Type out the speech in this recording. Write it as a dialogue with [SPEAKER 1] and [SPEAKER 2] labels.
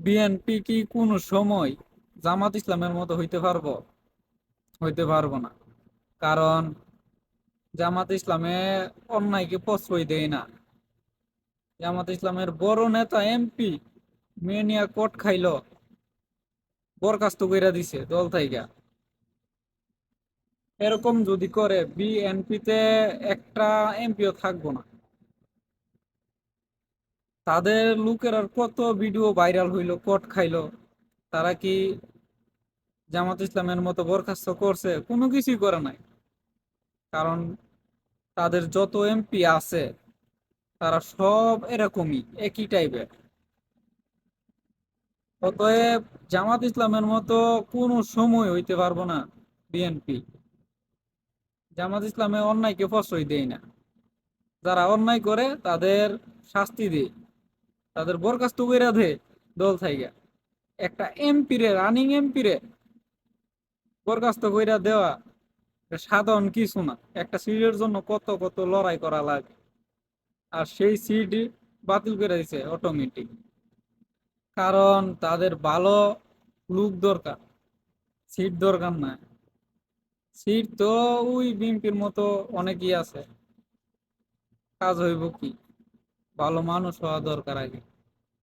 [SPEAKER 1] BNP কি কোনো সময় জামাত ইসলামের মতো হইতে পারবো না। কারণ জামাত ইসলামে অন্যায়কে প্রশ্রয় দেয় না। জামাত ইসলামের বড় নেতা এমপি মেয়ে নিয়ে কোর্ট খাইলো, বরখাস্ত কইরা দিছে দল থাইকা। এরকম যদি করে বিএনপিতে একটা এমপিও থাকবো না। তাদের লোকের আর কত ভিডিও ভাইরাল হইলো, কোর্ট খাইলো। তারা কি জামাত ইসলামের মতো বরখাস্ত করছে? কোনো কিছুই করে নাই। কারণ তাদের যত এমপি আছে তারা সব এরকমই, একই টাইপের। অতএব জামাত ইসলামের মতো কোনো সময় হইতে পারবো না বিএনপি। জামাত ইসলামে অন্যায়কে প্রশ্রয় দেয় না। যারা অন্যায় করে তাদের শাস্তি দেয়, তাদের বরখাস্ত কইরা দেয় দল থাইকা। একটা এমপি রে, রানিং এমপি রে বরখাস্ত কইরা দেওয়া এটা সাধারণ কিছু না। একটা সিটের জন্য কত কত লড়াই করা লাগে, আর সেই সিট বাতিল করে দিছে অটোমেটিক। কারণ তাদের ভালো লুক দরকার, সিট দরকার না। সিট তো ওই বিএনপির মতো অনেকই আছে, কাজ হইব কি? ভালো মানুষ হওয়া দরকার আগে।